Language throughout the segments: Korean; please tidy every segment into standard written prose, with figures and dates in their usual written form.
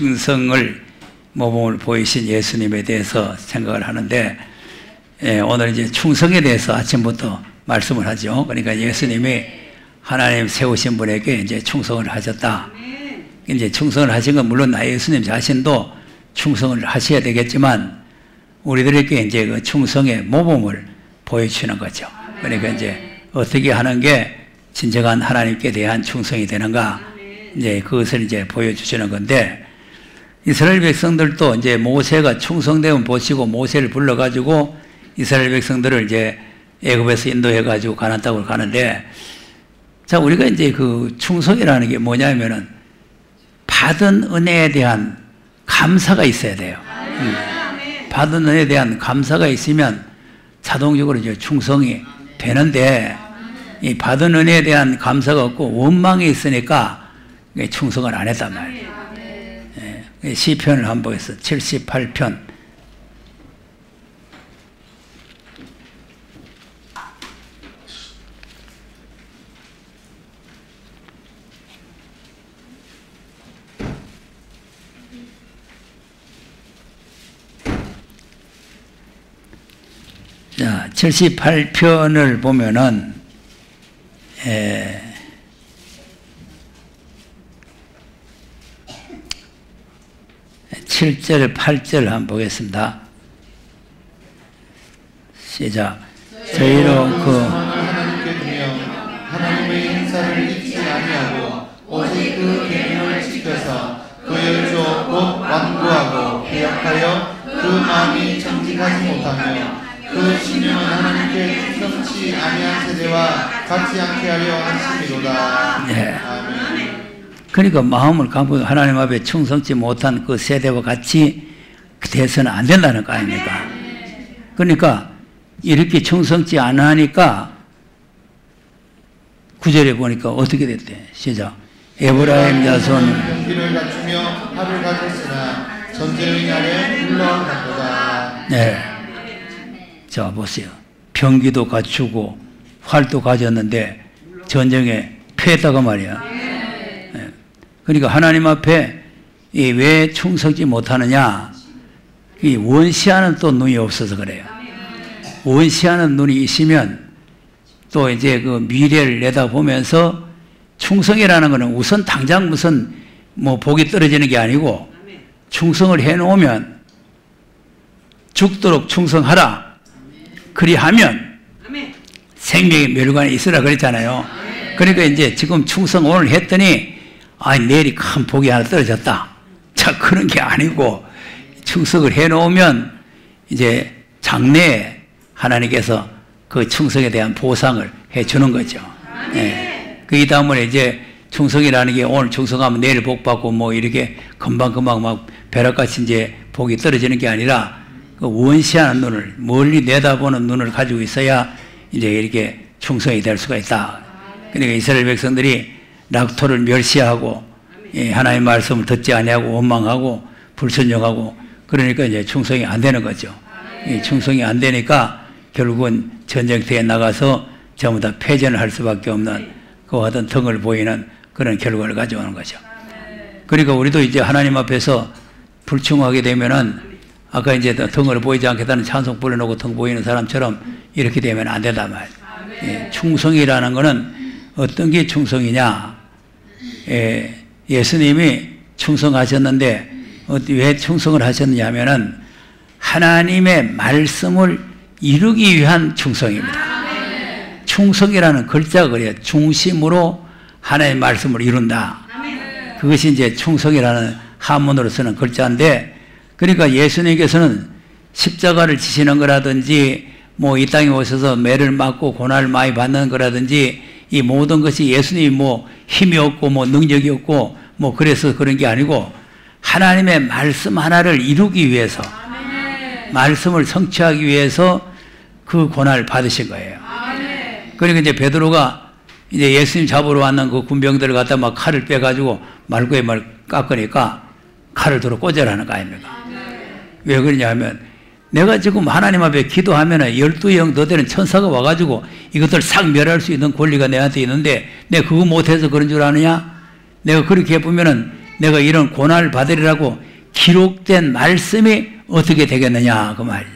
충성을 모범을 보이신 예수님에 대해서 생각을 하는데, 오늘 이제 충성에 대해서 아침부터 말씀을 하죠. 그러니까 예수님이 하나님 세우신 분에게 이제 충성을 하셨다. 이제 충성을 하신 건 물론 예수님 자신도 충성을 하셔야 되겠지만 우리들에게 이제 그 충성의 모범을 보여주시는 거죠. 그러니까 이제 어떻게 하는 게 진정한 하나님께 대한 충성이 되는가, 이제 그것을 이제 보여주시는 건데, 이스라엘 백성들도 이제 모세가 충성됨을 보시고 모세를 불러가지고 이스라엘 백성들을 이제 애굽에서 인도해가지고 가나안 땅으로 가는데, 자, 우리가 이제 그 충성이라는 게 뭐냐면은 받은 은혜에 대한 감사가 있어야 돼요. 받은 은혜에 대한 감사가 있으면 자동적으로 이제 충성이 되는데, 이 받은 은혜에 대한 감사가 없고 원망이 있으니까 충성을 안 했단 말이에요. 시편을 한번 보겠습니다. 78편. 자, 78편을 보면은 7절, 8절 한번 보겠습니다. 시작. 저희로 하나님께 두며 하나님의 행사를 잊지 아니하고 오직 그 계명을 지켜서 그 열조 곧 완고하고 개혁하여 그 마음이 정직하지 못하며 그 신령한 하나님께 충성치 아니한 세대와 같지 않게 하려 하심이로다. 네. 아멘. 그러니까 마음을 감고 하나님 앞에 충성치 못한 그 세대와 같이 돼서는 안 된다는 거 아닙니까? 그러니까 이렇게 충성치 않으니까 9절에 보니까 어떻게 됐대? 시작. 에브라임 자손 병기를 갖추며 합을 가졌으나 전쟁의 날에 물러갔도다. 네. 자, 보세요. 병기도 갖추고 활도 가졌는데 전쟁에 패했다고 말이야. 그러니까 하나님 앞에 왜 충성치 못하느냐? 이 원시하는 또 눈이 없어서 그래요. 원시하는 눈이 있으면 또 이제 그 미래를 내다보면서 충성이라는 것은 우선 당장 무슨 뭐 복이 떨어지는 게 아니고 충성을 해놓으면 죽도록 충성하라. 그리하면 생명의 멸관에 있으라 그랬잖아요. 그러니까 이제 지금 충성 오늘 했더니 내일이 큰 복이 하나 떨어졌다. 자, 그런 게 아니고 충성을 해놓으면 이제 장래에 하나님께서 그 충성에 대한 보상을 해주는 거죠. 네. 그 다음에 이제 충성이라는 게 오늘 충성하면 내일 복 받고 뭐 이렇게 금방금방 막 벼락같이 이제 복이 떨어지는 게 아니라 그 원시하는 눈을, 멀리 내다보는 눈을 가지고 있어야 이제 이렇게 충성이 될 수가 있다. 그러니까 이스라엘 백성들이 낙토를 멸시하고 하나님의 말씀을 듣지 아니하고 원망하고 불순종하고 그러니까 이제 충성이 안 되는 거죠. 충성이 안 되니까 결국은 전쟁터에 나가서 전부 다 패전을 할 수밖에 없는 그와 같은 덩을 보이는 그런 결과를 가져오는 거죠. 그러니까 우리도 이제 하나님 앞에서 불충하게 되면은 아까 이제 덩을 보이지 않겠다는 찬송 불러놓고 덩 보이는 사람처럼 이렇게 되면 안 된단 말이에요. 충성이라는 것은 어떤 게 충성이냐? 예수님이 충성하셨는데 왜 충성을 하셨느냐 하면은 하나님의 말씀을 이루기 위한 충성입니다. 충성이라는 글자가 그래요. 중심으로 하나님의 말씀을 이룬다. 그것이 이제 충성이라는 한문으로 쓰는 글자인데, 그러니까 예수님께서는 십자가를 지시는 거라든지 뭐 이 땅에 오셔서 매를 맞고 고난을 많이 받는 거라든지 이 모든 것이 예수님이 뭐 힘이 없고 뭐 능력이 없고 뭐 그래서 그런 게 아니고 하나님의 말씀 하나를 이루기 위해서, 말씀을 성취하기 위해서 그 고난을 받으신 거예요. 그러니까 이제 베드로가 이제 예수님 잡으러 왔는 그 군병들을 갖다 막 칼을 빼가지고 말고에 말 깎으니까 칼을 들어 꽂으라는 거 아닙니까? 왜 그러냐 하면 내가 지금 하나님 앞에 기도하면은 12영 너되는 천사가 와가지고 이것들 싹 멸할 수 있는 권리가 내한테 있는데 내가 그거 못해서 그런 줄 아느냐? 내가 그렇게 해보면은 내가 이런 고난을 받으리라고 기록된 말씀이 어떻게 되겠느냐 그 말이죠.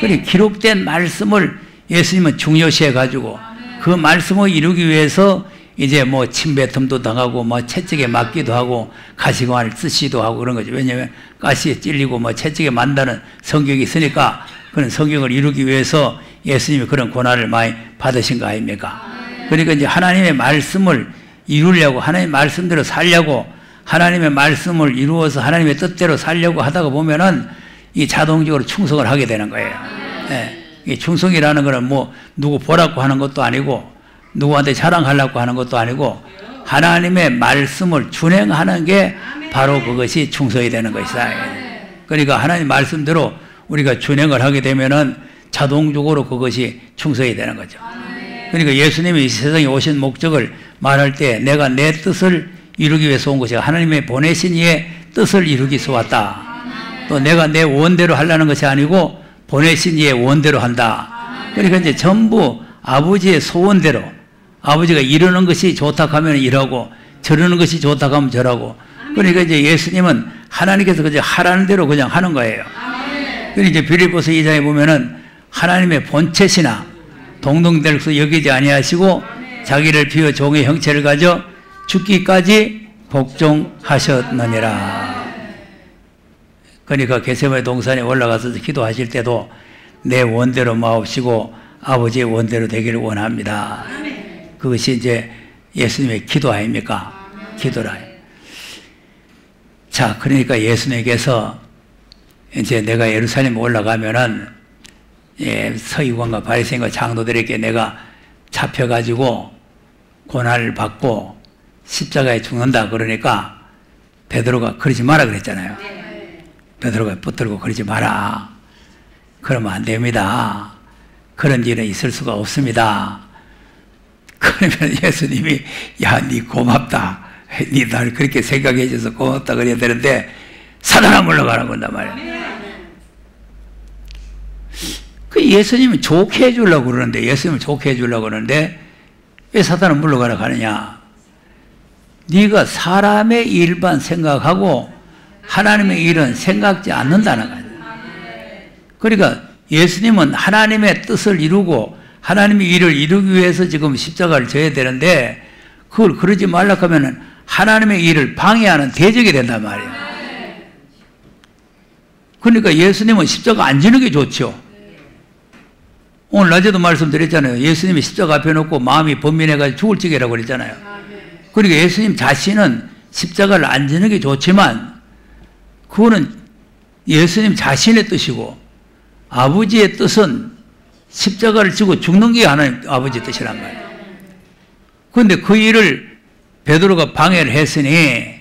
그리고 기록된 말씀을 예수님은 중요시해 가지고 그 말씀을 이루기 위해서 이제 뭐 침뱉음도 당하고 뭐 채찍에 맞기도 하고 가시관을 쓰시기도 하고 그런 거죠. 왜냐하면 가시에 찔리고 뭐 채찍에 만다는 성경이 있으니까 그런 성경을 이루기 위해서 예수님이 그런 고난을 많이 받으신 거 아닙니까? 그러니까 이제 하나님의 말씀을 이루려고 하나님의 말씀대로 살려고 하나님의 말씀을 이루어서 하나님의 뜻대로 살려고 하다가 보면은 이 자동적으로 충성을 하게 되는 거예요. 예. 이 충성이라는 거는 뭐 누구 보라고 하는 것도 아니고 누구한테 자랑하려고 하는 것도 아니고 하나님의 말씀을 준행하는 게 바로 그것이 충성이 되는 것이다. 그러니까 하나님 말씀대로 우리가 준행을 하게 되면은 자동적으로 그것이 충성이 되는 거죠. 그러니까 예수님이 이 세상에 오신 목적을 말할 때 내가 내 뜻을 이루기 위해서 온 것이 하나님의 보내신 이의 뜻을 이루기 위해서 왔다. 또 내가 내 원대로 하려는 것이 아니고 보내신 이의 원대로 한다. 그러니까 이제 전부 아버지의 소원대로 아버지가 이러는 것이 좋다 하면 이러고 저러는 것이 좋다 하면 저러고 그러니까 이제 예수님은 하나님께서 그냥 하라는 대로 그냥 하는 거예요. 그러니까 이제 빌립보서 2장에 보면은 하나님의 본체시나 동등될 것을 여기지 아니하시고 자기를 비워 종의 형체를 가져 죽기까지 복종하셨느니라. 그러니까 겟세마네 동산에 올라가서 기도하실 때도 내 원대로 마옵시고 아버지의 원대로 되기를 원합니다. 그것이 이제 예수님의 기도 아닙니까? 기도라. 자, 그러니까 예수님께서 이제 내가 예루살렘에 올라가면은 서기관과 바리새인과 장로들에게 내가 잡혀가지고 고난을 받고 십자가에 죽는다 그러니까 베드로가 그러지 마라 그랬잖아요. 베드로가 붙들고 그러지 마라. 그러면 안 됩니다. 그런 일은 있을 수가 없습니다. 그러면 예수님이 야, 니 고맙다. 니 날 그렇게 생각해 줘서 고맙다 그래야 되는데 사단아 물러가라고 한단 말이에요. 그 예수님은 좋게 해주려고 그러는데 예수님을 좋게 해주려고 그러는데 왜 사단은 물러가라고 하느냐. 네가 사람의 일만 생각하고 하나님의 일은 생각지 않는다는 거예요. 그러니까 예수님은 하나님의 뜻을 이루고 하나님의 일을 이루기 위해서 지금 십자가를 져야 되는데 그걸 그러지 말라고 하면 하나님의 일을 방해하는 대적이 된단 말이에요. 그러니까 예수님은 십자가 안 지는 게 좋죠. 오늘 낮에도 말씀드렸잖아요. 예수님이 십자가 앞에 놓고 마음이 번민해가지고 죽을 지경이라고 그랬잖아요. 그러니까 예수님 자신은 십자가를 안 지는 게 좋지만 그거는 예수님 자신의 뜻이고 아버지의 뜻은 십자가를 지고 죽는 게 하나님 아버지의 뜻이란 말이에요. 그런데 그 일을 베드로가 방해를 했으니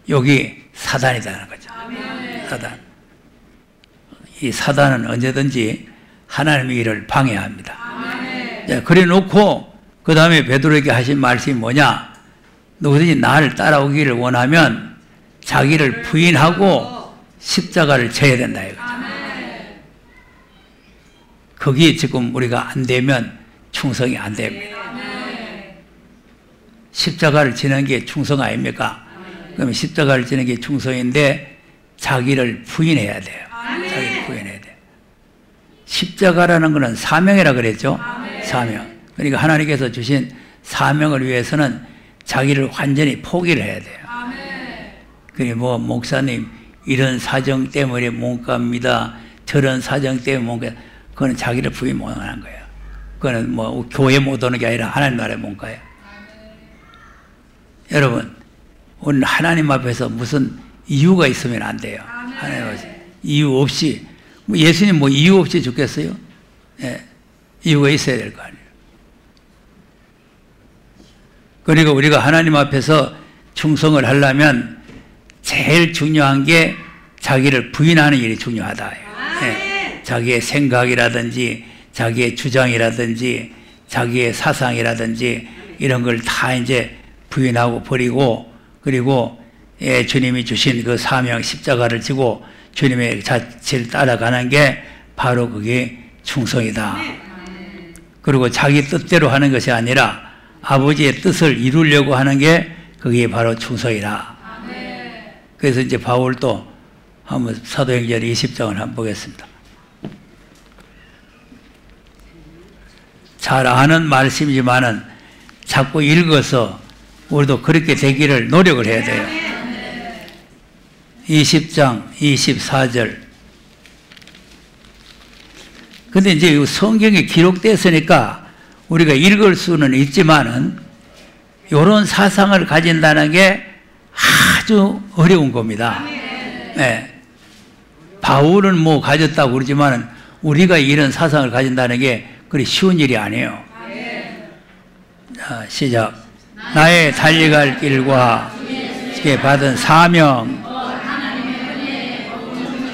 여기 사단이라는 거죠. 사단. 이 사단은 언제든지 하나님의 일을 방해합니다. 그래 놓고 그 다음에 베드로에게 하신 말씀이 뭐냐. 누구든지 나를 따라오기를 원하면 자기를 부인하고 십자가를 져야 된다 이거죠. 거기에 지금 우리가 안 되면 충성이 안 됩니다. 십자가를 지는 게 충성 아닙니까? 그러면 십자가를 지는 게 충성인데 자기를 부인해야 돼요. 자기를 부인해야 돼요. 십자가라는 것은 사명이라 그랬죠. 사명. 그러니까 하나님께서 주신 사명을 위해서는 자기를 완전히 포기를 해야 돼요. 그게 뭐 목사님 이런 사정 때문에 못 갑니다. 저런 사정 때문에 못 갑니다. 그거는 자기를 부인 못하는 거예요. 그거는 뭐 교회 못 오는 게 아니라 하나님 나라에 못 가요. 여러분, 오늘 하나님 앞에서 무슨 이유가 있으면 안 돼요. 하나님 앞에서 이유 없이 예수님 뭐 이유 없이 죽겠어요? 예, 이유가 있어야 될 거 아니에요. 그러니까 우리가 하나님 앞에서 충성을 하려면 제일 중요한 게 자기를 부인하는 일이 중요하다. 예, 자기의 생각이라든지 자기의 주장이라든지 자기의 사상이라든지 이런 걸 다 이제 부인하고 버리고 그리고 예, 주님이 주신 그 사명 십자가를 지고 주님의 자체를 따라가는 게 바로 그게 충성이다. 그리고 자기 뜻대로 하는 것이 아니라 아버지의 뜻을 이루려고 하는 게 그게 바로 충성이다. 그래서 이제 바울도 한번 사도행전 20장을 한번 보겠습니다. 잘 아는 말씀이지만은 자꾸 읽어서 우리도 그렇게 되기를 노력을 해야 돼요. 20장 24절. 근데 이제 성경에 기록됐으니까 우리가 읽을 수는 있지만은 이런 사상을 가진다는 게 아주 어려운 겁니다. 네. 바울은 뭐 가졌다고 그러지만은 우리가 이런 사상을 가진다는 게 그리 쉬운 일이 아니에요. 자, 시작. 나의 달려갈 길과 받은 사명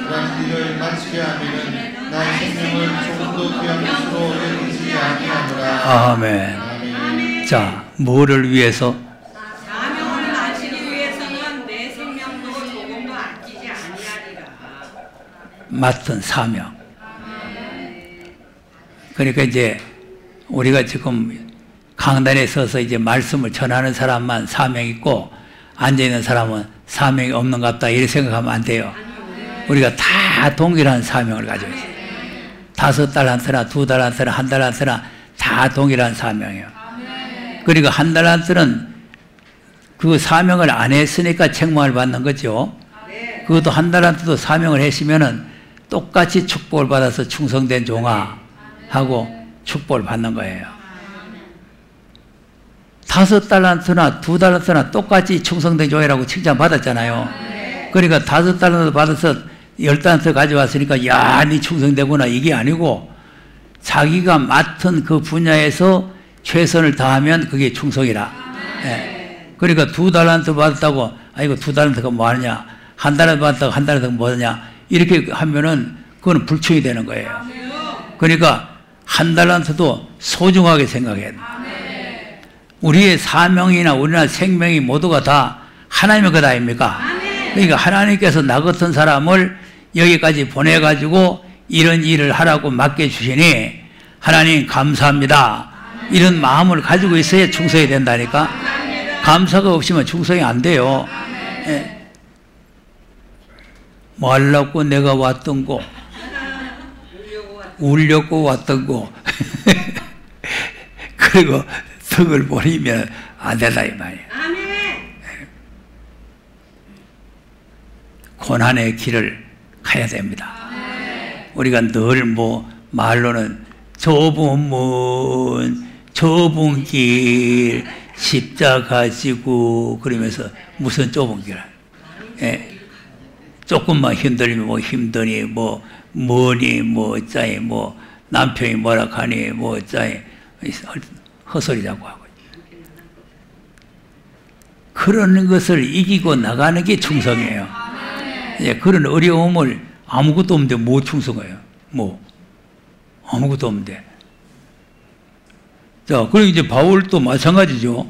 그런 일을 마치게 하면은 나의 생명을 조금도 귀한 것으로 여기지 아니하노라. 아멘. 자, 뭐를 위해서? 사명을 마치기 위해서는 내 생명도 조금도 아끼지 아니하리라. 맡은 사명. 그러니까 이제 우리가 지금 강단에 서서 이제 말씀을 전하는 사람만 사명이 있고 앉아있는 사람은 사명이 없는 것 같다 이렇게 생각하면 안 돼요. 우리가 다 동일한 사명을 가지고 있어요. 5달란트나 2달란트나 1달란트나 다 동일한 사명이에요. 그리고 1달란트는 그 사명을 안 했으니까 책망을 받는 거죠. 그것도 1달란트도 사명을 했으면은 똑같이 축복을 받아서 충성된 종아 하고 축복을 받는 거예요. 5달란트나 2달란트나 똑같이 충성된 종이라고 칭찬받았잖아요. 그러니까 5달란트 받아서 10달란트 가져왔으니까 야, 니 충성되구나 이게 아니고 자기가 맡은 그 분야에서 최선을 다하면 그게 충성이라. 예. 그러니까 2달란트 받았다고 아이고 2달란트가 뭐 하느냐, 1달란트 받았다고 1달란트가 뭐 하느냐 이렇게 하면은 그거는 불충이 되는 거예요. 그러니까 1달란트도 소중하게 생각해야 돼. 우리의 사명이나 우리나라 생명이 모두가 다 하나님의 것 아닙니까? 그러니까 하나님께서 나 같은 사람을 여기까지 보내가지고 이런 일을 하라고 맡겨주시니 하나님 감사합니다. 이런 마음을 가지고 있어야 충성이 된다니까. 감사가 없으면 충성이 안 돼요. 예. 뭐 하려고 내가 왔던 거, 울려고 왔던 거 그리고 덕을 버리면 안 된다 이 말이에요. 고난의 길을 가야 됩니다. 우리가 늘 뭐 말로는 좁은 문, 좁은 길, 십자가 지고 그러면서 무슨 좁은 길? 예. 조금만 힘들면 뭐 힘드니 뭐 뭐니 뭐 어쩌니 뭐 남편이 뭐라 하니 뭐 어쩌니 헛소리 자꾸 하고 그런 것을 이기고 나가는 게 충성이에요. 예, 그런 어려움을 아무것도 없는데 뭐 충성해요? 뭐 아무것도 없는데. 자, 그리고 이제 바울도 마찬가지죠.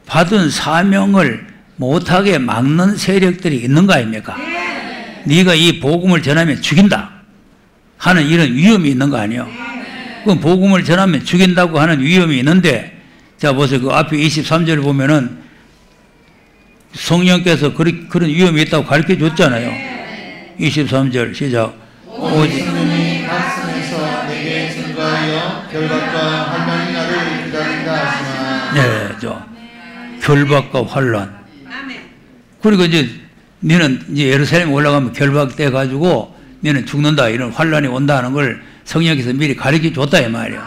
받은 사명을 못하게 막는 세력들이 있는 거 아닙니까? 네가 이 복음을 전하면 죽인다 하는 이런 위험이 있는 거 아니에요? 그 복음을 전하면 죽인다고 하는 위험이 있는데, 자 보세요. 그 앞에 23절을 보면은 성령께서 그런 위험이 있다고 가르쳐 줬잖아요. 23절 시작. 오직 성령이 말씀에서 내게 증거하여 결박과 환난이 나를 기다린다 하시나. 네, 결박과 환난. 그리고 이제 너는 이제 예루살렘에 올라가면 결박돼 가지고 너는 죽는다 이런 환난이 온다는 걸 성령께서 미리 가르쳐 줬다 이 말이에요.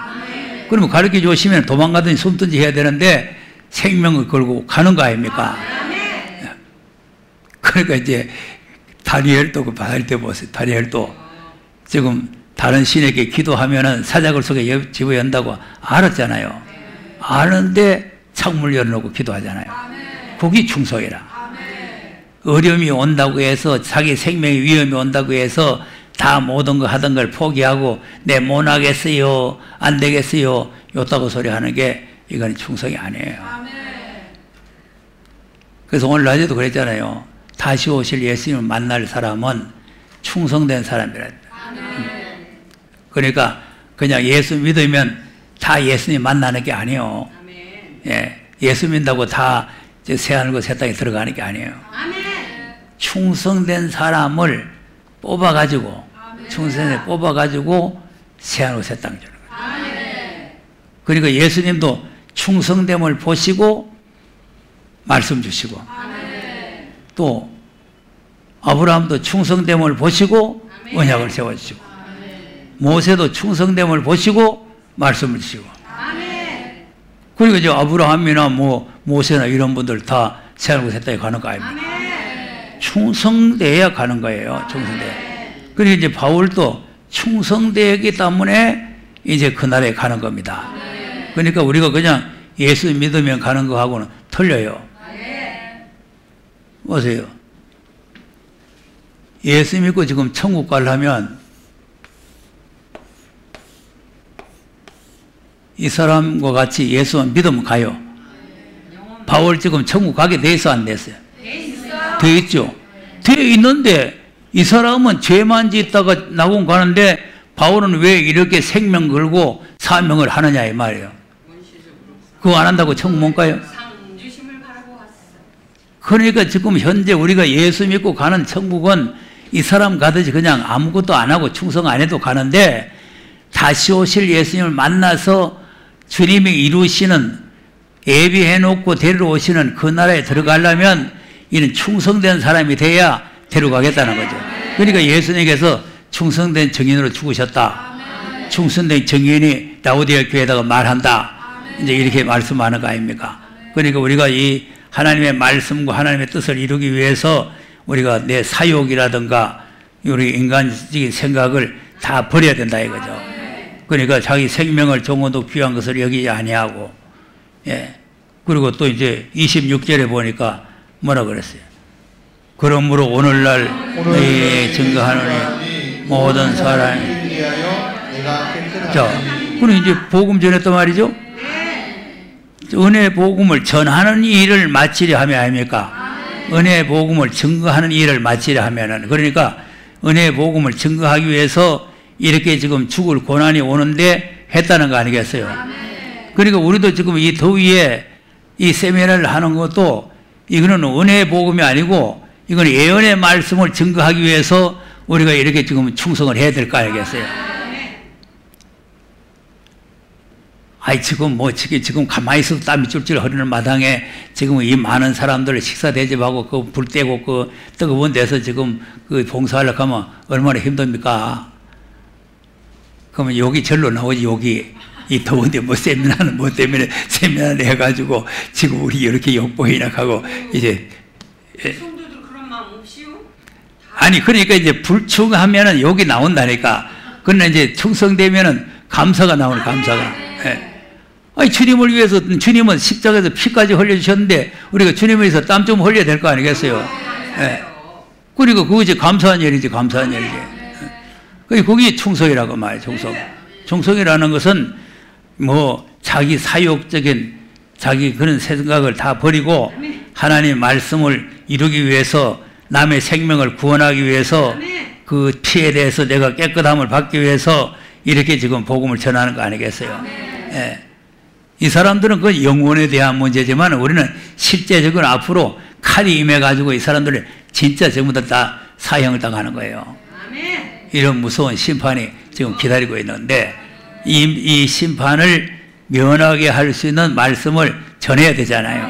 그러면 가르쳐 주시면 도망가든지 숨든지 해야 되는데 생명을 걸고 가는 거 아닙니까? 그러니까 이제 다니엘도 그 받을 때 보세요. 다니엘도 지금 다른 신에게 기도하면은 사자굴 속에 집어연다고 알았잖아요. 아는데 창문을 열어놓고 기도하잖아요. 그게 충성이라. 어려움이 온다고 해서 자기 생명의 위험이 온다고 해서 다 모든 거 하던 걸 포기하고 내 못하겠어요, 안 되겠어요 요따구 소리 하는 게 이건 충성이 아니에요. 그래서 오늘 낮에도 그랬잖아요. 다시 오실 예수님을 만날 사람은 충성된 사람이라. 그러니까 그냥 예수 믿으면 다 예수님 만나는 게 아니에요. 예, 예수 믿는다고 다 새하늘과 새 땅에 들어가는 게 아니에요. 충성된 사람을 뽑아가지고 새하늘로 새 땅 주는 거예요. 그러니까 예수님도 충성됨을 보시고 말씀 주시고, 또 아브라함도 충성됨을 보시고 언약을 세워주시고, 모세도 충성됨을 보시고 말씀을 주시고, 그리고 이제 아브라함이나 모세나 이런 분들 다 새하늘로 새 땅에 가는 거 아닙니까? 충성돼야 가는 거예요. 충성돼. 그리고 이제 바울도 충성되기 때문에 이제 그날에 가는 겁니다. 그러니까 우리가 그냥 예수 믿으면 가는 거하고는 틀려요. 보세요. 예수 믿고 지금 천국 가려면 이 사람과 같이 예수 믿으면 가요. 바울 지금 천국 가게 돼 있어 안 됐어요? 돼 있죠. 돼 있는데 이 사람은 죄만 짓다가 나고 가는데 바울은 왜 이렇게 생명 걸고 사명을 하느냐 이 말이에요. 그거 안 한다고 천국 못 가요? 그러니까 지금 현재 우리가 예수 믿고 가는 천국은 이 사람 가듯이 그냥 아무것도 안 하고 충성 안 해도 가는데, 다시 오실 예수님을 만나서 주님이 이루시는, 예비해놓고 데리러 오시는 그 나라에 들어가려면 이는 충성된 사람이 돼야 데려가겠다는 거죠. 그러니까 예수님께서 충성된 증인으로 죽으셨다. 충성된 증인이 라오디게아 교회에다가 말한다. 이제 이렇게 말씀하는 거 아닙니까? 그러니까 우리가 이 하나님의 말씀과 하나님의 뜻을 이루기 위해서 우리가 내 사욕이라든가 우리 인간적인 생각을 다 버려야 된다 이거죠. 그러니까 자기 생명을 종어도 귀한 것을 여기지 아니하고, 예. 그리고 또 이제 26절에 보니까 뭐라 그랬어요? 그러므로 오늘날 너희에 증거하노니 모든 사람이, 자, 그럼 이제 복음 전했단 말이죠? 은혜 복음을 전하는 일을 마치려 하면 아닙니까? 은혜 복음을 증거하는 일을 마치려 하면은, 그러니까 은혜 복음을 증거하기 위해서 이렇게 지금 죽을 고난이 오는데 했다는 거 아니겠어요? 그러니까 우리도 지금 이 더위에 이 세미나를 하는 것도 이거는 은혜 복음이 아니고 이건 예언의 말씀을 증거하기 위해서 우리가 이렇게 지금 충성을 해야 될 거 아니겠어요? 아이, 지금 지금 가만히 있어도 땀이 쫄쫄 흐르는 마당에 지금 이 많은 사람들 식사 대접하고 그 불 떼고 그 뜨거운 데서 지금 그 봉사하려고 하면 얼마나 힘듭니까? 그러면 여기 절로 나오지, 여기. 이 더운데 세미나는 때문에 세미나를 해가지고 지금 우리 이렇게 욕보이나 하고 이제. 성도들 그런 마음 없이요? 아니, 그러니까 이제 불충하면은 여기 나온다니까. 그러나 이제 충성되면은 감사가 나오는 감사가. 예. 아니, 주님을 위해서, 주님은 십자가에서 피까지 흘려주셨는데, 우리가 주님을 위해서 땀 좀 흘려야 될 거 아니겠어요? 예. 그리고 그것이 감사한 일이지, 감사한 일이지. 예. 그게 충성이라고 말이에요, 충성. 충성이라는 것은 자기 사욕적인, 자기 그런 생각을 다 버리고, 하나님의 말씀을 이루기 위해서, 남의 생명을 구원하기 위해서, 그 피에 대해서 내가 깨끗함을 받기 위해서, 이렇게 지금 복음을 전하는 거 아니겠어요? 예. 이 사람들은 그 영혼에 대한 문제지만 우리는 실제적으로 앞으로 칼이 임해가지고 이 사람들을 진짜 전부 다 사형을 당하는 거예요. 이런 무서운 심판이 지금 기다리고 있는데 이 심판을 면하게 할 수 있는 말씀을 전해야 되잖아요.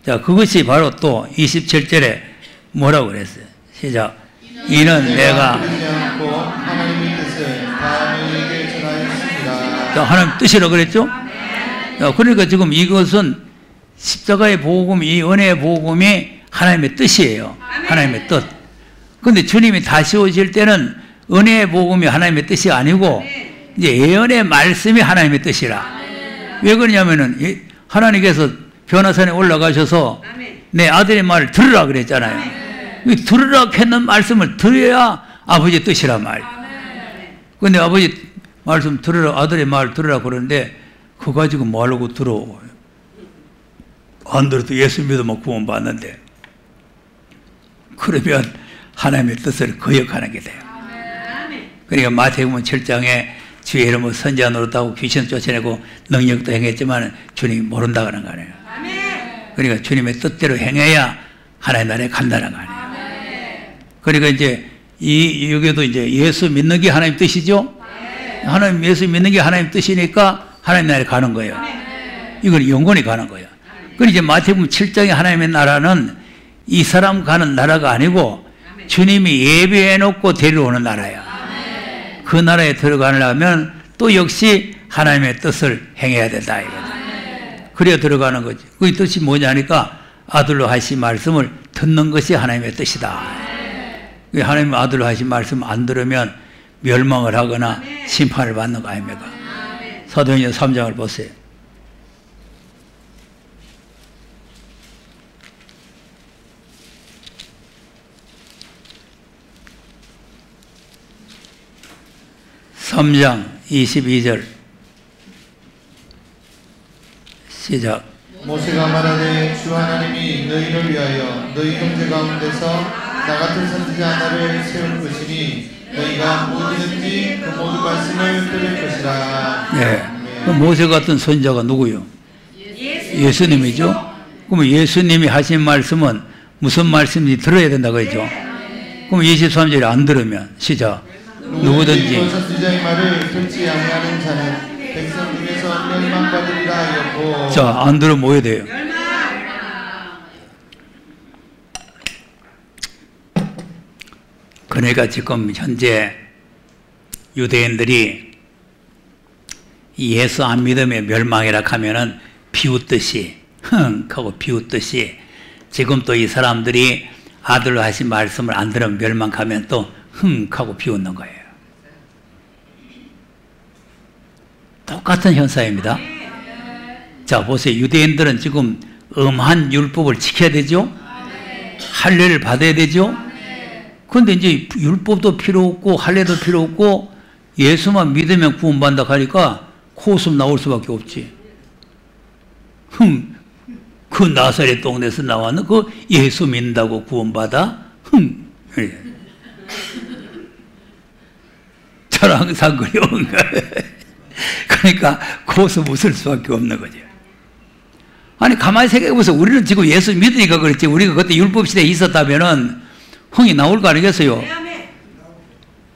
자, 그것이 바로 또 27절에 뭐라고 그랬어요? 시작. 이는 내가 하나님 뜻이라고 그랬죠? 그러니까 지금 이것은 십자가의 복음, 이 은혜의 복음이 하나님의 뜻이에요. 하나님의 뜻. 그런데 주님이 다시 오실 때는 은혜의 복음이 하나님의 뜻이 아니고 이제 예언의 말씀이 하나님의 뜻이라. 왜 그러냐면은 하나님께서 변화산에 올라가셔서 내 아들의 말을 들으라 그랬잖아요. 들으라 했는 말씀을 들어야 아버지의 뜻이란 말이에요. 그런데 아버지 말씀 들으라, 아들의 말 들으라 그러는데 그거 가지고 뭐 하려고 들어? 안 들어도 예수 믿으면 구원받는데. 그러면 하나님의 뜻을 거역하는 게 돼요. 그러니까 마태복음 7장에 주의 이름으로 선지자 노릇하고 귀신 쫓아내고 능력도 행했지만 주님이 모른다 그런 거 아니에요. 그러니까 주님의 뜻대로 행해야 하나님 나라에 간다는 거 아니에요. 그러니까 이제 여기도 이제 예수 믿는 게 하나님 뜻이죠. 하나님 예수 믿는 게 하나님 뜻이니까 하나님 나라에 가는 거예요. 이건 영원히 가는 거예요. 그리고 이제 마태복음 7장의 하나님의 나라는 이 사람 가는 나라가 아니고 주님이 예배해 놓고 데려오는 나라야. 그 나라에 들어가려면 또 역시 하나님의 뜻을 행해야 된다 이거죠. 그래야 들어가는 거지. 그 뜻이 뭐냐니까 아들로 하신 말씀을 듣는 것이 하나님의 뜻이다. 하나님 아들로 하신 말씀 안 들으면 멸망을 하거나 심판을 받는 거 아닙니까? 사도행전 3장을 보세요. (3장) 22절 시작. 모세가 말하되 주 하나님이 너희를 위하여 너희 형제 가운데서 나 같은 선지자 하나를 세울 것이니 너희가 무엇이든지 그 모든 말씀을 들을 것이라. 네. 그 모세 같은 선지자가 누구요? 예수님이죠. 그럼 예수님이 하신 말씀은 무슨 말씀인지 들어야 된다고 했죠. 그럼 23절에 안 들으면 시작. 누구든지 그 선지자의 말을 듣지 아니하는 자는 백성 중에서 멸망받으리라 하였고. 자, 안 들으면 뭐 해야 돼요? 그러니까 지금 현재 유대인들이 예수 안 믿으면 멸망이라 하면은 비웃듯이 흥하고 비웃듯이 지금 또 이 사람들이 아들로 하신 말씀을 안 들으면 멸망하면 또 흥하고 비웃는 거예요. 똑같은 현상입니다. 자, 보세요. 유대인들은 지금 엄한 율법을 지켜야 되죠? 할례를 받아야 되죠? 그런데 이제 율법도 필요 없고 할례도 필요 없고 예수만 믿으면 구원받는다 하니까 코웃음 나올 수밖에 없지. 그 나사렛 동네에서 나왔는 그 예수 믿는다고 구원받아? 저는 항상 그래요. 그러니까 코웃음 웃을 수밖에 없는 거죠. 아니 가만히 생각해보세요. 우리는 지금 예수 믿으니까 그렇지 우리가 그때 율법시대에 있었다면은 흥이 나올 거 아니겠어요?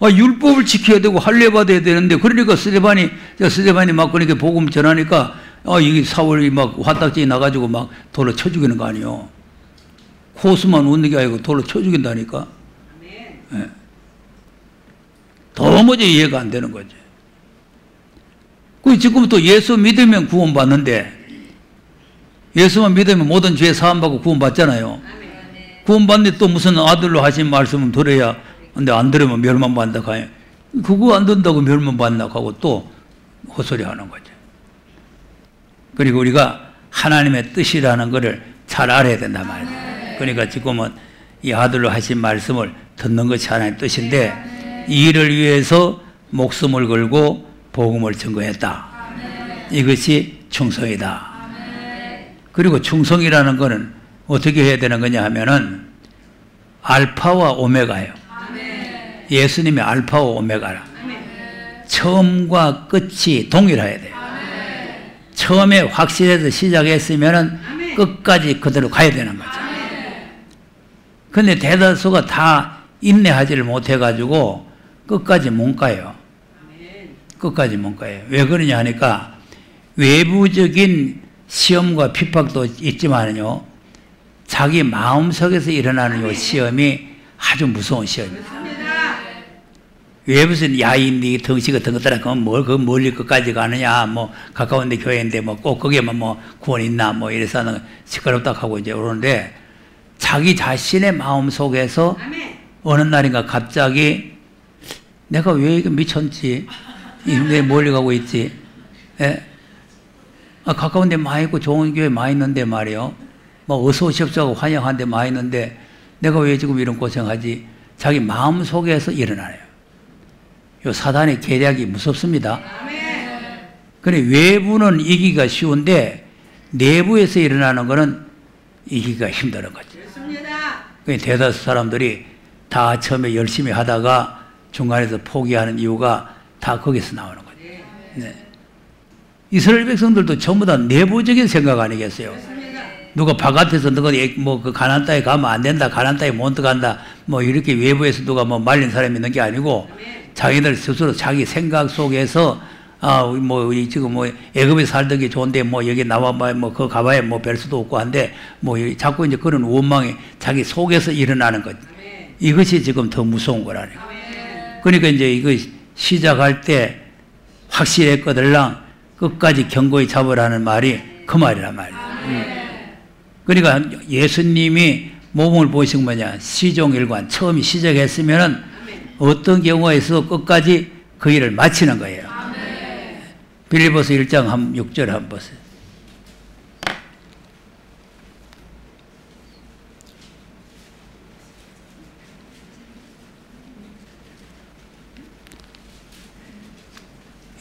율법을 지켜야 되고 할례 받아야 되는데 그러니까 스데반이 막 그렇게 복음 전하니까 이게 사울이 막 화딱지 나가지고 막 돌로 쳐 죽이는 거 아니에요. 코웃음만 웃는 게 아니고 돌로 쳐 죽인다니까. 네. 도무지 이해가 안 되는 거지. 그 지금부터 예수 믿으면 구원받는데 예수만 믿으면 모든 죄 사함받고 구원받잖아요. 구원받는데 또 무슨 아들로 하신 말씀은 들어야 근데 안 들으면 멸망받는다 가요. 그거 안 듣는다고 멸망받는다 하고 또 헛소리 하는 거죠. 그리고 우리가 하나님의 뜻이라는 것을 잘 알아야 된단 말이에요. 그러니까 지금은 이 아들로 하신 말씀을 듣는 것이 하나님의 뜻인데 이 일을 위해서 목숨을 걸고 복음을 증거했다. 이것이 충성이다. 그리고 충성이라는 것은 어떻게 해야 되는 거냐 하면은 알파와 오메가예요. 예수님이 알파와 오메가라. 처음과 끝이 동일해야 돼요. 처음에 확실해서 시작했으면은 끝까지 그대로 가야 되는 거죠. 근데 대다수가 다 인내하지를 못해가지고 끝까지 못 가요. 끝까지 못 가요. 왜 그러냐 하니까 외부적인 시험과 핍박도 있지만요, 자기 마음속에서 일어나는 이 시험이 아주 무서운 시험입니다. 외부에서는 야인이 덩치 같은 것들은 그 멀리 끝까지 가느냐, 뭐 가까운데 교회인데 뭐 꼭 거기에만 뭐 구원 있나 뭐 이래서 시끄럽다 하고 이제 오는데 자기 자신의 마음 속에서 어느 날인가 갑자기 내가 왜 이렇게 미쳤지? 왜 멀리 가고 있지? 예? 가까운 데 많이 있고 좋은 교회 많이 있는데 말이요. 뭐 어서 오십시오 환영한 데 많이 있는데 내가 왜 지금 이런 고생하지? 자기 마음 속에서 일어나요. 요 사단의 계략이 무섭습니다. 그래 외부는 이기기가 쉬운데 내부에서 일어나는 거는 이기기가 힘든 거죠. 대다수 사람들이 다 처음에 열심히 하다가 중간에서 포기하는 이유가 다 거기서 나오는 거죠. 네. 이스라엘 백성들도 전부 다 내부적인 생각 아니겠어요? 누가 바깥에서 누가 뭐 그 가나안 땅에 가면 안 된다, 가나안 땅에 못 들어간다, 뭐 이렇게 외부에서 누가 뭐 말린 사람이 있는 게 아니고 자기들 스스로 자기 생각 속에서 뭐 지금 뭐 애굽에 살던 게 좋은데 뭐 여기 나와 뭐 그 가봐야 뭐 별 수도 없고 한데 뭐 자꾸 이제 그런 원망이 자기 속에서 일어나는 것. 이것이 지금 더 무서운 거라네. 그러니까 이제 이거 시작할 때 확실했거들랑 끝까지 견고히 잡으라는 말이 그 말이란 말이야. 그러니까 예수님이 몸을 보신 뭐냐, 시종일관 처음에 시작했으면은 어떤 경우가 있어도 끝까지 그 일을 마치는 거예요. 빌립보서 1장 6절 한번 보세요.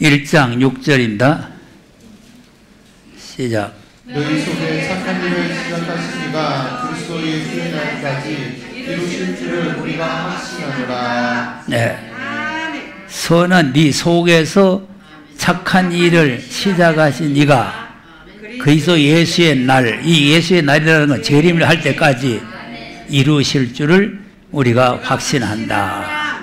(1장 6절입니다) 시작. 너희 속에 착한 일을 시작하신 이가 그리스도 예수의 날까지 이루실 줄을 우리가 확신하노라. 네. 선은 네 속에서 착한 일을 시작하신 이가 그리스도 예수의 날, 이 예수의 날이라는 건 재림을 할 때까지 이루실 줄을 우리가 확신한다.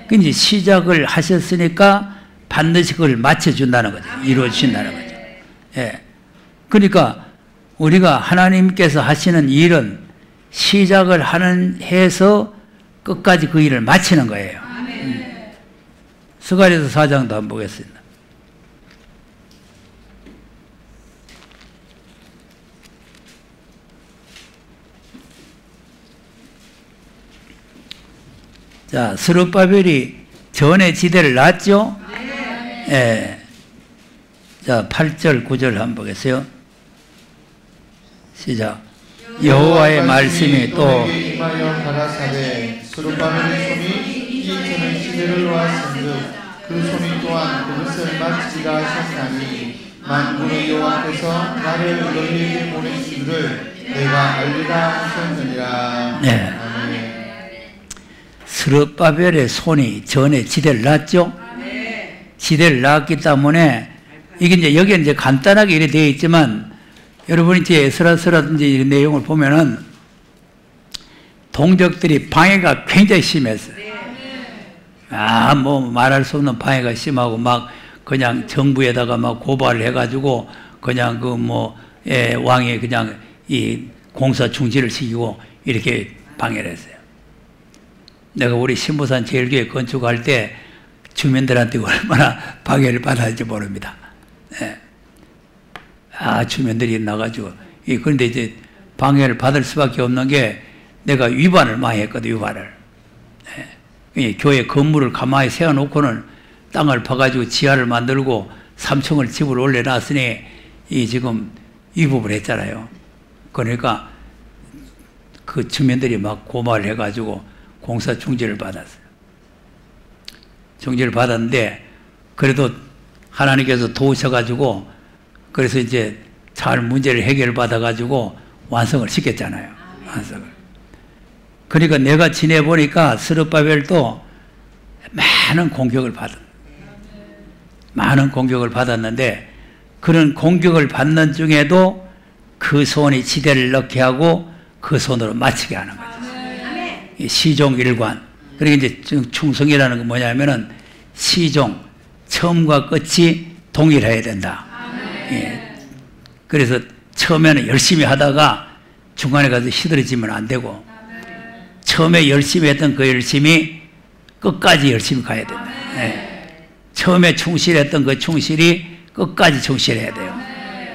그러니까 시작을 하셨으니까 반드시 그걸 마쳐준다는 거죠. 이루어주신다는 거죠. 예. 그러니까 우리가 하나님께서 하시는 일은 시작을 해서 끝까지 그 일을 마치는 거예요. 스가랴서 4장도 한번 보겠습니다. 자, 스룹바벨이 전에 지대를 놨죠? 예. 자, 8절, 9절 한번 보겠어요. 시작. 여호와의 말씀이 또 임하여 가라사대 스룹바벨의 손이 이 전에 지대를 놓았은즉 그 손이 또한 그것을 마치리라 하셨나니 만군의 여호와께서 나를 너희에게 보내신 줄을 내가 알리라 하셨느니라. 네. 스룹바벨의 손이 전에 지대를 놨죠? 지대를 놨기 때문에 이게 이제 여기 이제 간단하게 이렇게 되어 있지만 여러분이 이제 에스라서라든지 이런 내용을 보면은 동족들이 방해가 굉장히 심했어요. 뭐 말할 수 없는 방해가 심하고 막 그냥 정부에다가 막 고발을 해가지고 그냥 그 왕이 그냥 이 공사 중지를 시키고 이렇게 방해를 했어요. 내가 우리 신부산 제일교회 건축할 때 주민들한테 얼마나 방해를 받았는지 모릅니다. 예. 주민들이 나가지고. 그런데 이제 방해를 받을 수밖에 없는 게 내가 위반을 많이 했거든, 위반을. 예. 교회 건물을 가만히 세워놓고는 땅을 파가지고 지하를 만들고 3층을 집을 올려놨으니 지금 위법을 했잖아요. 그러니까 그 주민들이 막 고발을 해가지고 공사 중지를 받았어요. 중지를 받았는데 그래도 하나님께서 도우셔가지고 그래서 이제 잘 문제를 해결받아가지고 완성을 시켰잖아요. 완성을. 그러니까 내가 지내보니까 스룹바벨도 많은 공격을 받았는데 그런 공격을 받는 중에도 그 손이 지대를 넣게 하고 그 손으로 마치게 하는 거죠. 시종일관. 그러니까 이제 충성이라는 건 뭐냐면은 시종, 처음과 끝이 동일해야 된다. 예. 그래서 처음에는 열심히 하다가 중간에 가서 시들어지면 안 되고 처음에 열심히 했던 그 열심이 끝까지 열심히 가야 된다. 예. 처음에 충실했던 그 충실이 끝까지 충실해야 돼요.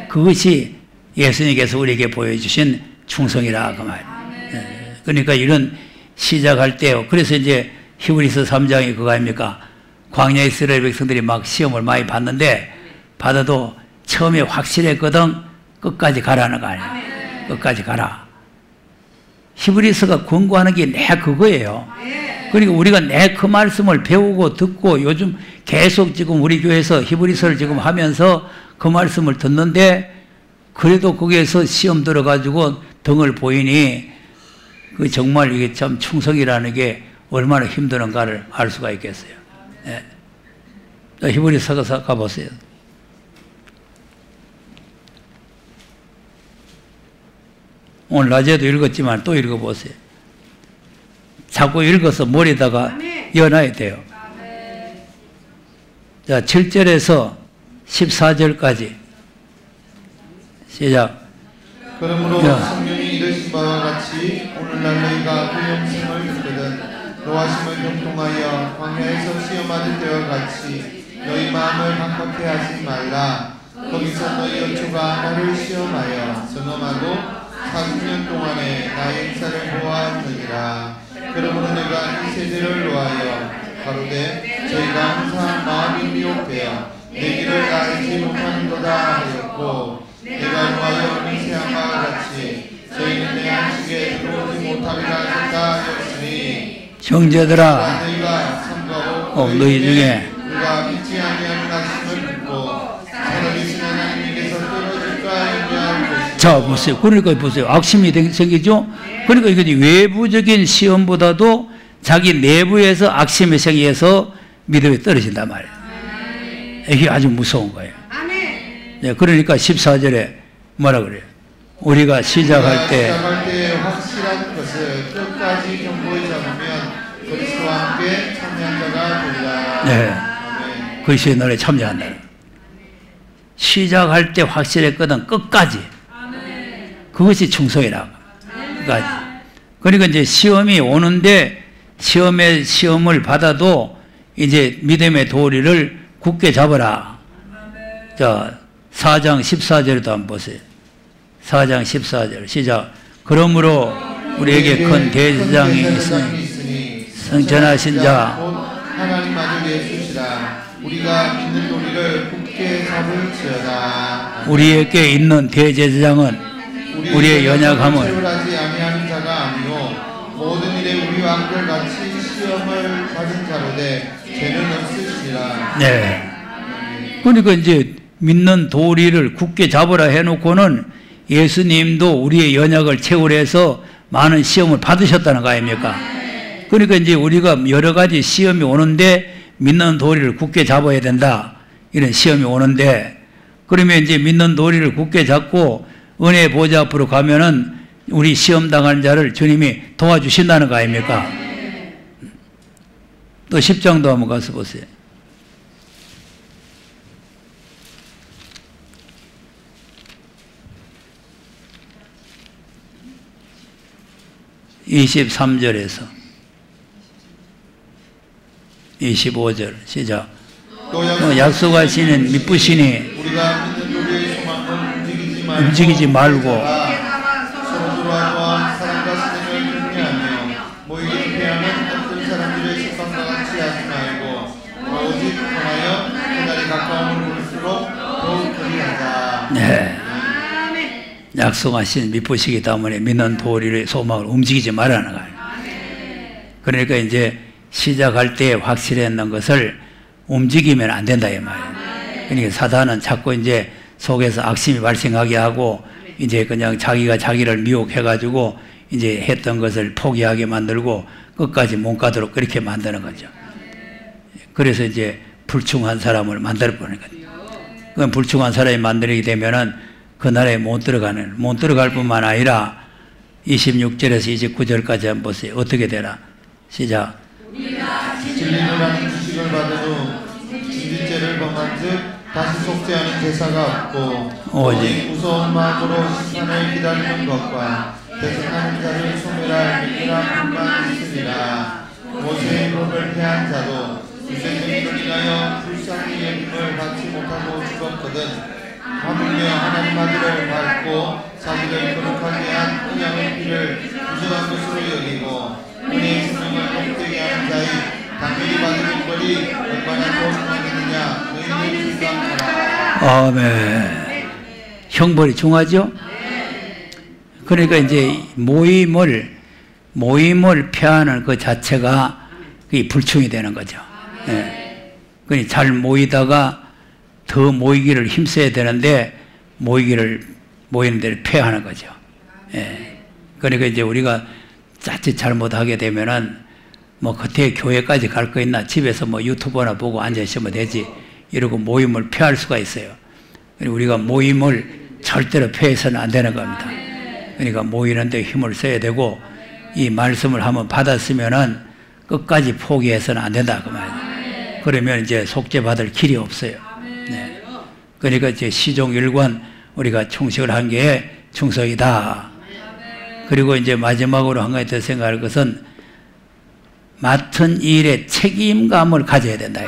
그것이 예수님께서 우리에게 보여주신 충성이라 그 말이에요. 예. 그러니까 이런 시작할 때요. 그래서 이제 히브리서 3장이 그거 아닙니까? 광야의 이스라엘 백성들이 막 시험을 많이 받는데 받아도 처음에 확실했거든. 끝까지 가라는 거 아니에요. 끝까지 가라. 히브리서가 권고하는 게 내 그거예요. 그러니까 우리가 내 그 말씀을 배우고 듣고 요즘 계속 지금 우리 교회에서 히브리서를 지금 하면서 그 말씀을 듣는데 그래도 거기에서 시험 들어가지고 등을 보이니 그 정말 이게 참 충성이라는 게 얼마나 힘드는가를 알 수가 있겠어요. 네. 히브리서 가보세요. 오늘 낮에도 읽었지만 또 읽어보세요. 자꾸 읽어서 머리에다가 이어놔야 돼요. 자, 7절에서 14절까지 시작. 그러므로 성령이 이르신 바와 같이 오늘날 너희가 그 영생을 듣거든 노하심을 경통하여 광야에서 시험하는 때와 같이 너희 마음을 강팍해 하지 말라. 거기서 너희 여초가 나를 시험하여 점검하고 40년 동안에 나의 행사를 보았느니라. 그러므로 내가 이 세대를 놓아여 가로되 저희가 항상 마음이 미혹되어 내 길을 알지 못하는도다 하였고 내가 놓아여 맹세한 바와 같이 저희는 내 안식에 들어오지 못하리라 하셨다 하였으니 형제들아 너희가 삼가고 너희 중에 우리가 믿지 아니하는 말씀을 듣고 살아계신 하나님께서 떨어질까 염려할 것이요. 자 보세요. 그러니까 보세요. 악심이 생기죠. 그러니까 이게 외부적인 시험보다도 자기 내부에서 악심이 생겨서 믿음이 떨어진단 말이에요. 이게 아주 무서운 거예요. 네, 그러니까 14절에 뭐라 그래요? 우리가 시작할 때 확실한 것을 끝까지 경고히 잡으면 그리스도와 함께 참여한 자가 되리라. 네, 그리스도의 노래에 참여한다. 시작할 때 확실했거든 끝까지. 그것이 충성이라고. 그러니까 이제 시험이 오는데 시험을 받아도 이제 믿음의 도리를 굳게 잡아라. 자, 4장 14절에도 한번 보세요. 4장 14절 시작. 그러므로 우리에게 큰 대제사장이 있으니 성전하신 자 하나님 아들 예수시라. 우리가 믿는 도리를 굳게 잡을지어다. 우리에게 있는 대제사장은 우리의 연약함을 채울하지 아니하는 자가 아니요 모든 일에 우리와 한결같이 시험을 받은 자로되 죄는 없으시리라. 네. 그러니까 이제 믿는 도리를 굳게 잡으라 해놓고는 예수님도 우리의 연약을 채우려 해서 많은 시험을 받으셨다는 거 아닙니까? 그러니까 이제 우리가 여러 가지 시험이 오는데 믿는 도리를 굳게 잡아야 된다. 이런 시험이 오는데 그러면 이제 믿는 도리를 굳게 잡고 은혜 보좌 앞으로 가면은 우리 시험 당하는 자를 주님이 도와주신다는 거 아닙니까? 또 10장도 한번 가서 보세요. (23절에서) 25절 시작. 또 약속하시는 미쁘시니 우리가 믿는 도리의 소망을 움직이지 말고 서로 도와 사랑과 신뢰를 준비하며 모이기 피하는 어떤 사람들의 습관과 같이 하지 말고 오직 통하여 그날이 가까움을 볼수록 더욱 그리하자. 네. 약속하신 미쁘시기 때문에 믿는 도리의 소망을 움직이지 말라는 거예요. 그러니까 이제 시작할 때 확실했는 것을 움직이면 안 된다 이 말이에요. 그러니까 사단은 자꾸 이제 속에서 악심이 발생하게 하고 이제 그냥 자기가 자기를 미혹해가지고 이제 했던 것을 포기하게 만들고 끝까지 못 가도록 그렇게 만드는 거죠. 그래서 이제 불충한 사람을 만들어 버리는 거죠. 그 불충한 사람이 만들게 되면은 그 나라에 못 들어갈 뿐만 아니라 26절에서 29절까지 한번 보세요. 어떻게 되나? 시작. 진리라는 지식을 받아도 진리죄를 범한즉 다시 속죄하는 제사가 없고 오직 무서운 마음으로 심판을 기다리는 것과 대적하는 자를 소멸할 미끄러운 것만 있으리라. 모세의 법을 폐한 자도 유생들로 인하여 불쌍히 여김을 받지 못하고 죽었거든. 하물며 하나님 아들을 밟고 자기를 거룩하게 한 언약의 피를 부정한 것으로 여기고 은혜의 생명을 복되게 하는 자의 당연히 받은 벌이 얼마나 고통하겠느냐 너희는 생각하라. 아멘. 형벌이 중하죠? 그러니까 이제 모임을 폐하는 그 자체가 그게 불충이 되는 거죠. 예. 그러니 잘 모이다가 더 모이기를 힘써야 되는데 모이는 데를 폐하는 거죠. 예. 그러니까 이제 우리가 자칫 잘못하게 되면은 뭐 겉에 교회까지 갈 거 있나 집에서 뭐 유튜브나 보고 앉아 있으면 되지 이러고 모임을 폐할 수가 있어요. 우리가 모임을 절대로 폐해서는 안 되는 겁니다. 그러니까 모이는 데 힘을 써야 되고 이 말씀을 한번 받았으면은 끝까지 포기해서는 안 된다 그 말이에요. 그러면 이제 속죄받을 길이 없어요. 네. 그러니까 이제 시종일관 우리가 충식을 한 게 충성이다. 그리고 이제 마지막으로 한 가지 더 생각할 것은 맡은 일에 책임감을 가져야 된다.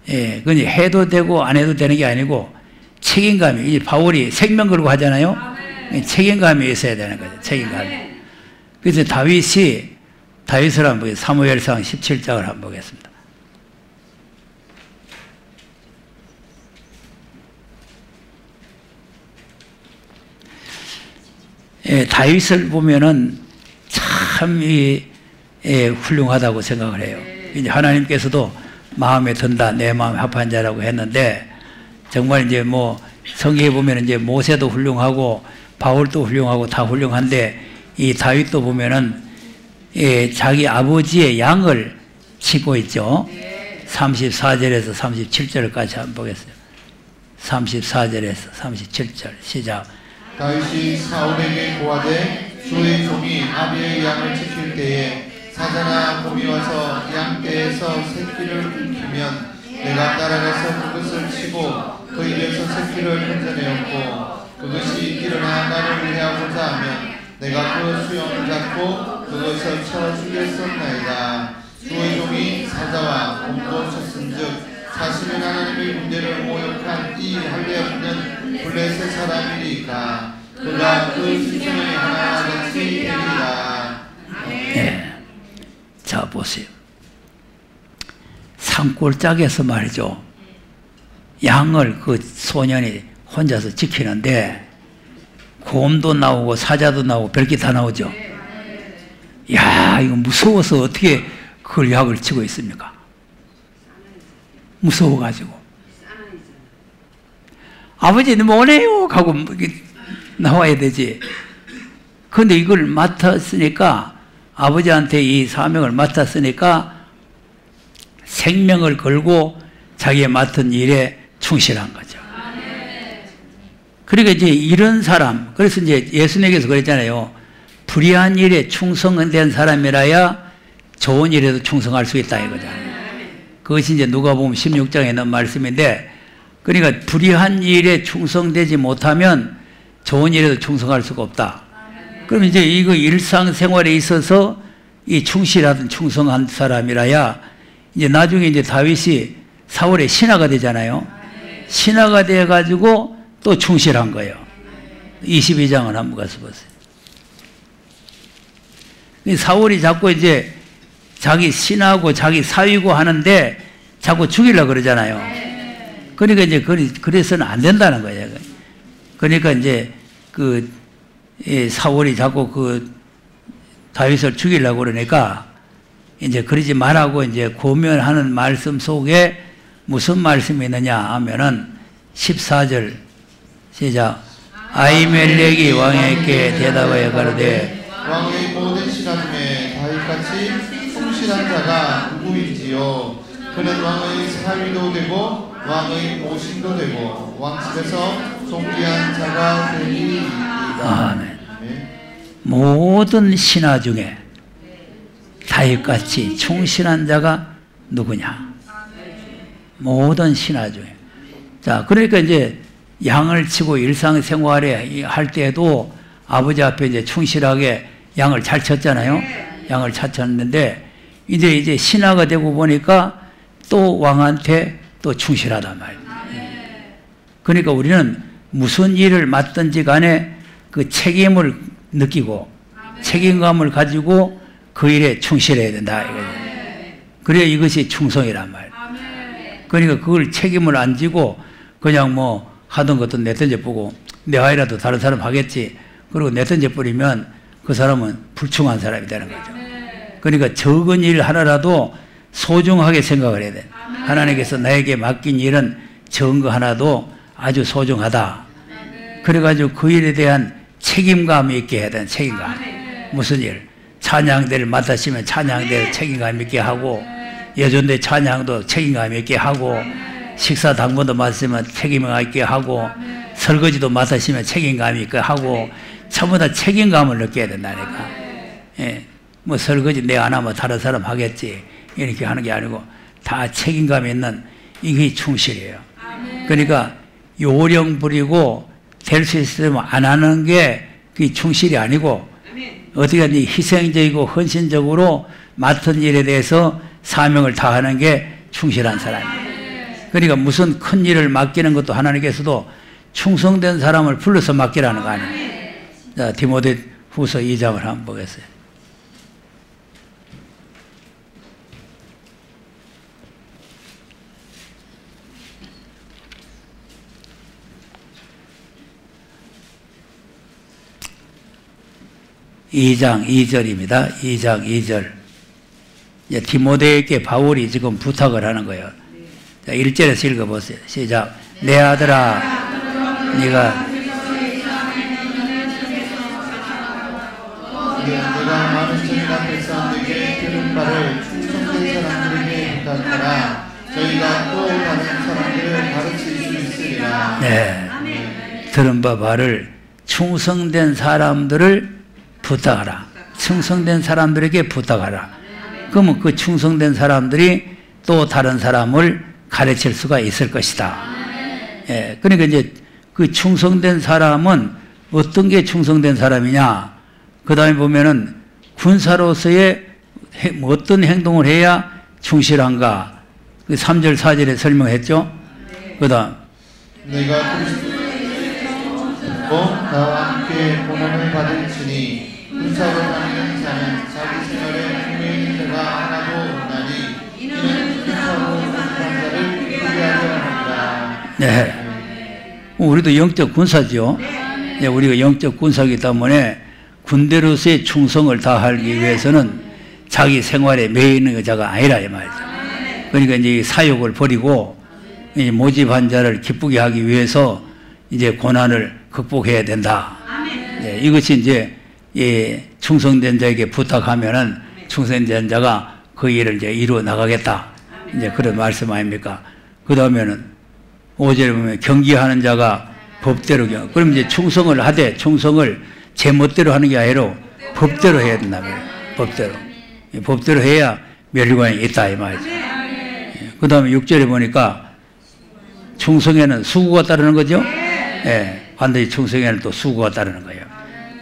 예, 그건 해도 되고 안 해도 되는 게 아니고 책임감이, 이 바울이 생명 걸고 하잖아요. 책임감이 있어야 되는 거죠. 책임감이. 그래서 다윗을 한번 보겠습니다. 사무엘상 17장을 한번 보겠습니다. 예, 다윗을 보면은 참 훌륭하다고 생각을 해요. 이제 하나님께서도 마음에 든다, 내 마음에 합한 자라고 했는데, 정말 이제 뭐 성경에 보면 이제 모세도 훌륭하고 바울도 훌륭하고 다 훌륭한데, 이 다윗도 보면은 자기 아버지의 양을 치고 있죠. 34절에서 37절까지 한번 보겠어요. 34절에서 37절 시작. 다윗이 사울에게 고하되 주의 종이 아비의 양을 지킬 때에 사자나 곰이 와서 양떼에서 새끼를 끊기면 내가 따라가서 그것을 치고 그 입에서 새끼를 건져내었고 그것이 일어나 나를 해하고자 하면 내가 그 수염을 잡고 그것을 쳐 죽였었나이다. 주의 종이 사자와 곰도 쳤은즉 사실은 하나님의 군대를 모욕한 이 할례 없는 블레셋 사람이니까 그가 그 지성의 하나같이 되리라. 네. 자 보세요. 산골짜기에서 말이죠. 양을 그 소년이 혼자서 지키는데 곰도 나오고 사자도 나오고 별게 다 나오죠. 야, 이거 무서워서 어떻게 그걸 약을 치고 있습니까? 무서워가지고. 아버지는 뭐네요? 하고 나와야 되지. 그런데 이걸 맡았으니까, 아버지한테 이 사명을 맡았으니까 생명을 걸고 자기의 맡은 일에 충실한 거죠. 그러니까 이제 이런 사람, 그래서 이제 예수님께서 그랬잖아요. 불의한 일에 충성된 사람이라야 좋은 일에도 충성할 수 있다 이거잖아요. 그것이 이제 누가복음 16장에 있는 말씀인데, 그러니까 불의한 일에 충성되지 못하면 좋은 일에도 충성할 수가 없다. 그럼 이제 이거 일상생활에 있어서 이 충실하든 충성한 사람이라야 이제 나중에 이제 다윗이 사울의 신하가 되잖아요. 신하가 돼가지고 또 충실한 거예요. 22장을 한번 가서 보세요. 사울이 자꾸 이제 자기 신하고 자기 사위고 하는데 자꾸 죽이려고 그러잖아요. 그러니까 이제 그래서는 안 된다는 거예요. 그러니까 이제 사울이 자꾸 다윗을 죽이려고 그러니까 이제 그러지 말라고 이제 고면하는 말씀 속에 무슨 말씀이 있느냐 하면은 14절 시작. 아히멜렉이 왕에게 대답하여 가로되 왕의 모든 신하 중에 다윗같이 충실한 자가 누구인지요? 그는 왕의 사위도 되고 왕의 모신도 되고 왕집에서 존귀한 자가 되리이다. 아멘. 모든 신하 중에 다윗같이 충실한 자가 누구냐? 모든 신하 중에. 자, 그러니까 이제 양을 치고 일상생활에 할 때도 아버지 앞에 이제 충실하게 양을 잘 쳤잖아요. 양을 잘 쳤는데 이제 신하가 되고 보니까 또 왕한테 또 충실하단 말이에요. 그러니까 우리는 무슨 일을 맡든지 간에 그 책임을 느끼고 책임감을 가지고 그 일에 충실해야 된다. 그래야 이것이 충성이란 말이에요. 그러니까 그걸 책임을 안 지고 그냥 뭐 하던 것도 내던져보고 내 아이라도 다른 사람 하겠지. 그리고 내던져버리면 그 사람은 불충한 사람이 되는 거죠. 그러니까 적은 일 하나라도 소중하게 생각을 해야 돼. 하나님께서 나에게 맡긴 일은 적은 거 하나도 아주 소중하다. 그래가지고 그 일에 대한 책임감 있게 해야 돼. 책임감. 무슨 일? 찬양대를 맡았으면 찬양대를 책임감 있게 하고, 예전대 찬양도 책임감 있게 하고, 식사 당번도 맡으면 책임감 있게 하고, 설거지도 맡으시면 책임감 있게 하고, 전부 다 책임감을 느껴야 된다니까. 예, 뭐 설거지 내가 안 하면 다른 사람 하겠지 이렇게 하는 게 아니고 다 책임감 있는 이게 충실이에요. 그러니까 요령 부리고 될 수 있으면 안 하는 게 그게 충실이 아니고 어떻게 하니 희생적이고 헌신적으로 맡은 일에 대해서 사명을 다하는 게 충실한 사람이에요. 그러니까 무슨 큰 일을 맡기는 것도 하나님께서도 충성된 사람을 불러서 맡기라는 거 아니에요. 자, 디모데 후서 2장을 한번 보겠어요. (2장 2절입니다) 2장 2절. 디모데에게 바울이 지금 부탁을 하는 거예요. 자, 1절에서 읽어보세요. 시작. 내 아들아, 네가 많은 증인 앞에서 네게 들은 바를 충성된 사람들에게 부탁하라. 저희가 또 다른 사람들을 가르칠 수 있으리라. 네, 들은 바 말을 충성된 사람들을 부탁하라. 충성된 사람들에게 부탁하라. 그러면 그 충성된 사람들이 또 다른 사람을 가르칠 수가 있을 것이다. 예, 그러니까 이제 그 충성된 사람은 어떤 게 충성된 사람이냐? 그 다음에 보면은 군사로서의 어떤 행동을 해야 충실한가? 그 3절, 4절에 설명했죠? 그 다음. 내가 그리스도의 나와 함께 고난을 받을지니 군사로 다니는 자는 자기 생활에 분명히 자가 하나도 없나니 이는 군사로 다니는 자를 기쁘게 하려 합니다. 네. 우리도 영적 군사죠. 네, 우리가 영적 군사이기 때문에 군대로서의 충성을 다하기 위해서는 자기 생활에 매여 있는 자가 아니라 이 말이죠. 그러니까 이제 사욕을 버리고 이제 모집한 자를 기쁘게 하기 위해서 이제 고난을 극복해야 된다. 네, 이것이 이제 충성된 자에게 부탁하면은 충성된 자가 그 일을 이제 이루어 나가겠다. 이제 그런 말씀 아닙니까? 그 다음에는 5절에 보면 경기하는 자가 법대로 그럼 이제 충성을 하되 충성을 제 멋대로 하는 게 아니라 법대로 해야 된다 말이에요. 법대로. 법대로 해야 멸류관이 있다 이 말이죠. 그 다음에 6절에 보니까 충성에는 수고가 따르는 거죠. 예, 반드시 충성에는 또 수고가 따르는 거예요.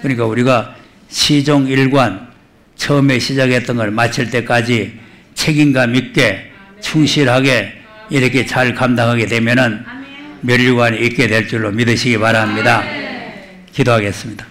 그러니까 우리가 시종 일관 처음에 시작했던 걸 마칠 때까지 책임감 있게 충실하게 이렇게 잘 감당하게 되면은 멸류관이 있게 될 줄로 믿으시기 바랍니다. 기도하겠습니다.